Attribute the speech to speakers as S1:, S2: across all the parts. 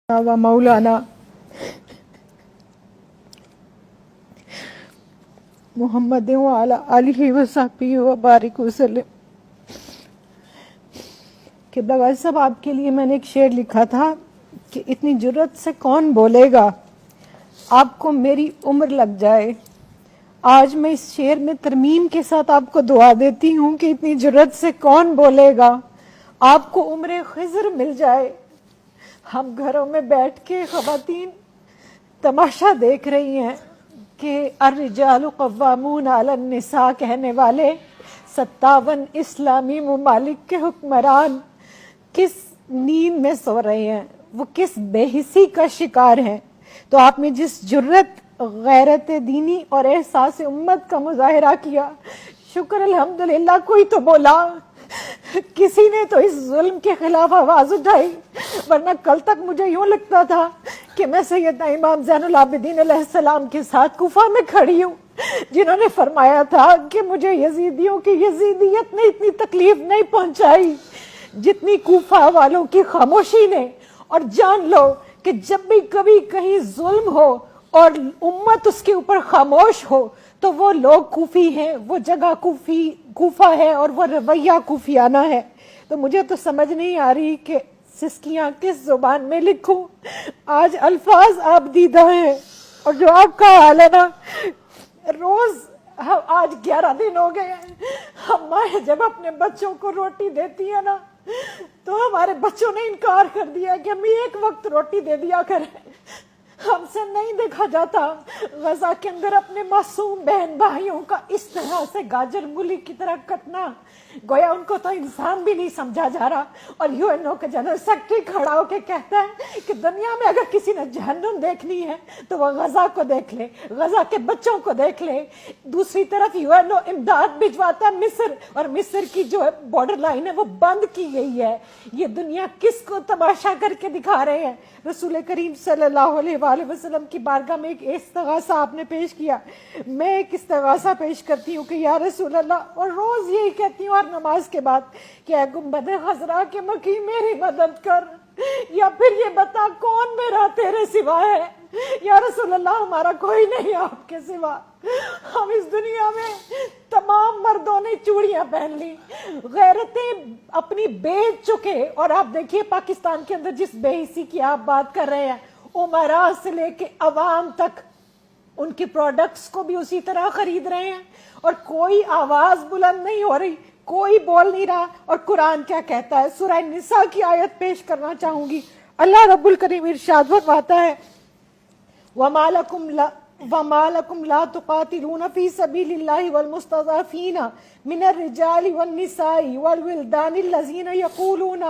S1: و مولانا محمد وعلی آلہ وصحبہ وبارک وسلم۔ قبلہ غازی صاحب، آپ کے لیے میں نے ایک شعر لکھا تھا کہ اتنی جرت سے کون بولے گا آپ کو میری عمر لگ جائے۔ آج میں اس شعر میں ترمیم کے ساتھ آپ کو دعا دیتی ہوں کہ اتنی جرت سے کون بولے گا آپ کو عمر خضر مل جائے۔ ہم گھروں میں بیٹھ کے خواتین تماشا دیکھ رہی ہیں کہ الرجال قوامون علی النساء کہنے والے 57 اسلامی ممالک کے حکمران کس نیند میں سو رہے ہیں، وہ کس بے حسی کا شکار ہیں۔ تو آپ نے جس جرت، غیرت دینی اور احساس امت کا مظاہرہ کیا، شکر الحمدللہ کوئی تو بولا، کسی نے تو اس ظلم کے خلاف آواز اٹھائی، ورنہ کل تک مجھے یوں لگتا تھا کہ میں سیدنا امام زین العابدین علیہ السلام کے ساتھ کوفہ میں کھڑی ہوں، جنہوں نے فرمایا تھا کہ مجھے یزیدیوں کی یزیدیت نے اتنی تکلیف نہیں پہنچائی جتنی کوفہ والوں کی خاموشی نے۔ اور جان لو کہ جب بھی کبھی کہیں ظلم ہو اور امت اس کے اوپر خاموش ہو تو وہ لوگ کوفی ہیں، وہ جگہ کوفہ ہے اور وہ رویہ کوفیانہ ہے۔ تو مجھے تو سمجھ نہیں آ رہی کہ سسکیاں کس زبان میں لکھوں۔ آج الفاظ آپ دیدہ ہیں، اور جو آپ کا حال ہے نا، روز آج 11 دن ہو گئے ہیں، ہم مائیں جب اپنے بچوں کو روٹی دیتی ہیں نا تو ہمارے بچوں نے انکار کر دیا کہ ہم ایک وقت روٹی دے دیا کریں۔ ہم سے نہیں دیکھا جاتا غزہ کے اندر اپنے معصوم بہن بھائیوں کا اس طرح سے گاجر مولی کی طرح کٹنا، گویا ان کو تو انسان بھی نہیں سمجھا جا رہا۔ اور یو این او کا جنرل سیکرٹری کھڑا ہو کے کہتا ہے کہ دنیا میں اگر کسی نے جہنم دیکھنی ہے تو وہ غزہ کو دیکھ لے، غزہ کے بچوں کو دیکھ لے۔ دوسری طرف یو این او امداد بھجواتا ہے مصر، اور مصر کی جو بارڈر لائن ہے وہ بند کی گئی ہے۔ یہ دنیا کس کو تماشا کر کے دکھا رہے ہیں؟ رسول کریم صلی اللہ علیہ وآلہ وسلم کی بارگاہ میں ایک استغاثہ آپ نے پیش کیا، میں ایک استغاثہ پیش کرتی ہوں کہ یا رسول اللہ، اور روز یہی کہتی ہوں اور نماز کے بعد کہ اے گنبد خضرا کے مکی میری مدد کر، یا پھر یہ بتا کون میرا تیرے سوا ہے۔ یا رسول اللہ، ہمارا کوئی نہیں آپ کے سوا۔ ہم اس دنیا میں تمام مردوں نے چوڑیاں پہن لی، غیرتیں اپنی بیچ چکے، اور آپ دیکھیے پاکستان کے اندر جس بے حسی کی آپ بات کر رہے ہیں، امراء سے لے کے عوام تک ان کے پروڈکٹس کو بھی اسی طرح خرید رہے ہیں، اور کوئی آواز بلند نہیں ہو رہی، کوئی بول نہیں رہا۔ اور قرآن کیا کہتا ہے؟ سورہ نساء کی آیت پیش کرنا چاہوں گی۔ اللہ رب الکریم ارشاد فرماتا ہے وَمَا لَكُمْ لَا تُقَاتِلُونَ فِي سَبِيلِ اللَّهِ وَالْمُسْتَضْعَفِينَ مِنَ الرِّجَالِ وَالنِّسَاءِ وَالْوِلْدَانِ الَّذِينَ يَقُولُونَ۔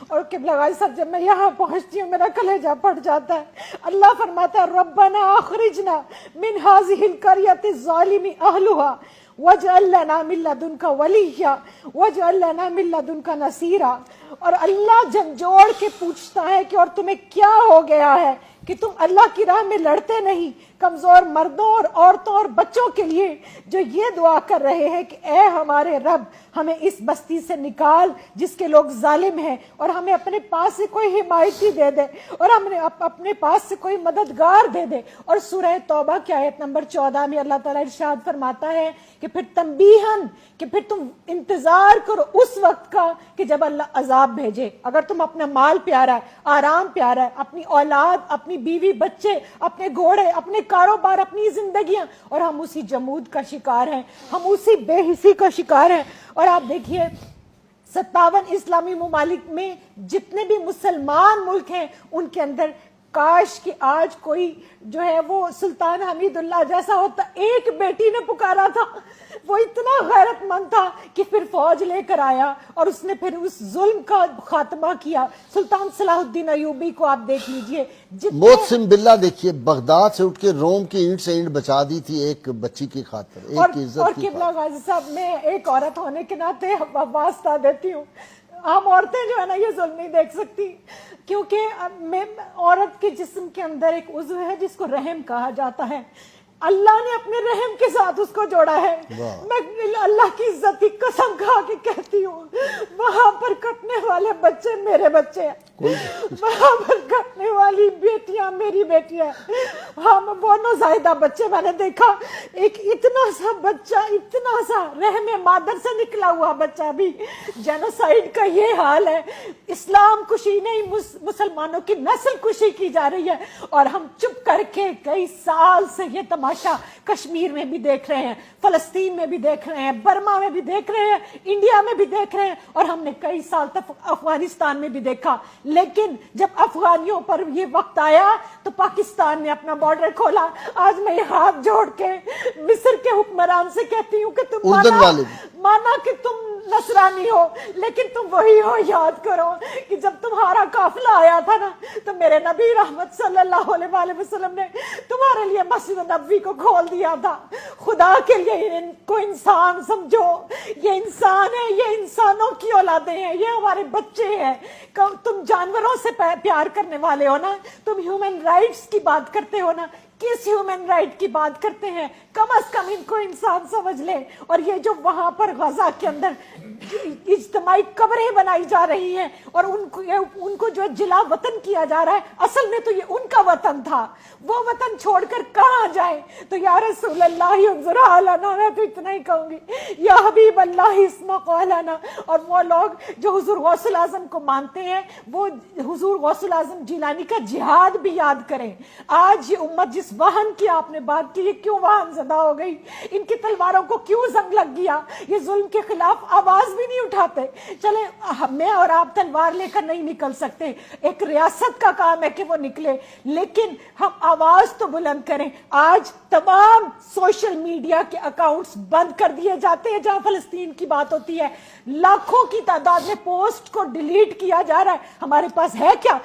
S1: اور قبلہ غازی صاحب، جب میں یہاں پہنچتی ہوں میرا کلیجہ پھٹ جاتا ہے۔ اللہ فرماتا ہے رَبَّنَا أَخْرِجْنَا مِنْ هَذِهِ الْقَرْيَةِ الظَّالِمِ أَهْلُهَا وَاجْعَل لَّنَا مِن لَّدُنكَ وَلِيًّا وَاجْعَل لَّنَا مِن لَّدُنكَ نَصِيرًا۔ اور اللہ جھنجھوڑ کے پوچھتا ہے کہ اور تمہیں کیا ہو گیا ہے کہ تم اللہ کی راہ میں لڑتے نہیں؟ کمزور مردوں اور عورتوں اور بچوں کے لیے جو یہ دعا کر رہے ہیں کہ اے ہمارے رب، ہمیں اس بستی سے نکال جس کے لوگ ظالم ہیں، اور ہمیں اپنے پاس سے کوئی حمایتی دے دے، اور ہمیں اپنے پاس سے کوئی مددگار دے دے۔ اور سورہ توبہ کی آیت نمبر 14 میں اللہ تعالیٰ ارشاد فرماتا ہے کہ پھر تنبیہاً، کہ پھر تم انتظار کرو اس وقت کا کہ جب اللہ عذاب بھیجے۔ اگر تم اپنا مال پیارا ہے، آرام پیارا ہے، اپنی اولاد، اپنی بیوی بچے، اپنے گھوڑے، اپنے کاروبار، اپنی زندگیاں، اور ہم اسی جمود کا شکار ہیں، ہم اسی بے حسی کا شکار ہیں۔ اور آپ دیکھیے 57 اسلامی ممالک میں جتنے بھی مسلمان ملک ہیں ان کے اندر کاش کہ آج کوئی جو ہے وہ سلطان حمید اللہ جیسا ہوتا۔ ایک بیٹی نے پکارا تھا، وہ اتنا غیرت مند تھا کہ پھر فوج لے کر آیا اور اس نے پھر اس ظلم کا خاتمہ کیا۔ سلطان صلاح الدین ایوبی کو آپ دیکھ لیجئے،
S2: محسن باللہ دیکھیے، بغداد سے اٹھ کے روم کی اینٹ سے اینٹ بچا دی تھی ایک بچی کی خاطر، ایک عزت
S1: اور
S2: کی
S1: قبلہ
S2: خاطر۔
S1: غازی صاحب، میں ایک عورت ہونے کے ناطے واسطہ دیتی ہوں، ہم عورتیں جو ہے نا یہ ظلم نہیں دیکھ سکتی، کیونکہ عورت کے جسم کے اندر ایک عضو ہے جس کو رحم کہا جاتا ہے۔ اللہ نے اپنے رحم کے ساتھ اس کو جوڑا ہے. میں اللہ کی عزت کی قسم کھا کے کہتی ہوں وہاں پر کٹنے والے بچے میرے بچے ہیں, وہاں پر کٹنے والی بیٹیاں میری بیٹیاں. ہم وہ نوزائیدہ بچے میں نے دیکھا, ایک اتنا سا بچہ, اتنا سا رحم مادر سے نکلا ہوا بچہ بھی. جینوسائیڈ کا یہ حال ہے, اسلام کشی نہیں مسلمانوں کی نسل کشی کی جا رہی ہے, اور ہم چپ کر کے کئی سال سے یہ تماشا کشمیر میں بھی دیکھ رہے ہیں, فلسطین میں بھی دیکھ رہے ہیں, برما میں بھی دیکھ رہے ہیں, انڈیا میں بھی دیکھ رہے ہیں, اور ہم نے کئی سال تک افغانستان میں بھی دیکھا. لیکن جب افغانیوں پر یہ وقت آیا تو پاکستان نے اپنا بارڈر کھولا. آج میں یہ ہاتھ جوڑ کے مصر کے حکمران سے کہتی ہوں کہ تم مانا کہ تم نصرانی ہو, لیکن تم وہی ہو. یاد کرو کہ جب تمہارا قافلہ آیا تھا نا تو میرے نبی رحمت صلی اللہ علیہ وآلہ وسلم نے تمہارے لیے مسجد نبوی کو کھول دیا تھا. خدا کے لیے ان کو انسان سمجھو, یہ انسان ہے, یہ انسانوں کی اولادیں ہیں, یہ ہمارے بچے ہیں. تم جانوروں سے پیار کرنے والے ہو نا, تم ہیومن رائٹس کی بات کرتے ہو نا, کس ہیومن رائٹ کی بات کرتے ہیں؟ کم از کم ان کو انسان سمجھ لے. اور یہ جو وہاں پر غزہ کے اندر اجتماعی قبریں بنائی جا رہی ہیں اور ان کو جو جلا وطن کیا جا رہا ہے, اصل میں تو یہ ان کا وطن تھا. وہ وطن چھوڑ کر کہاں جائیں؟ تو یا رسول اللہ انظر حالنا, میں تو اتنا ہی کہوں گی, یا حبیب اللہ اسمع قولنا. اور وہ لوگ جو حضور غوث الاعظم کو مانتے ہیں وہ حضور غوث الاعظم جیلانی کا جہاد بھی یاد کریں. آج یہ امت جس واہن کی آپ نے بات کی, یہ کیوں واہن زدہ ہو گئی؟ ان کی تلواروں کو کیوں زنگ لگ گیا؟ یہ ظلم کے خلاف آواز بھی نہیں اٹھاتے. چلے میں اور آپ تلوار لے کر نہیں نکل سکتے, ایک ریاست کا کام ہے کہ وہ نکلے, لیکن ہم آواز تو بلند کریں. آج تمام سوشل میڈیا کے اکاؤنٹس بند کر دیے جاتے ہیں جہاں فلسطین کی بات ہوتی ہے. لاکھوں کی تعداد میں پوسٹ کو ڈیلیٹ کیا جا رہا ہے. ہمارے پاس ہے کیا؟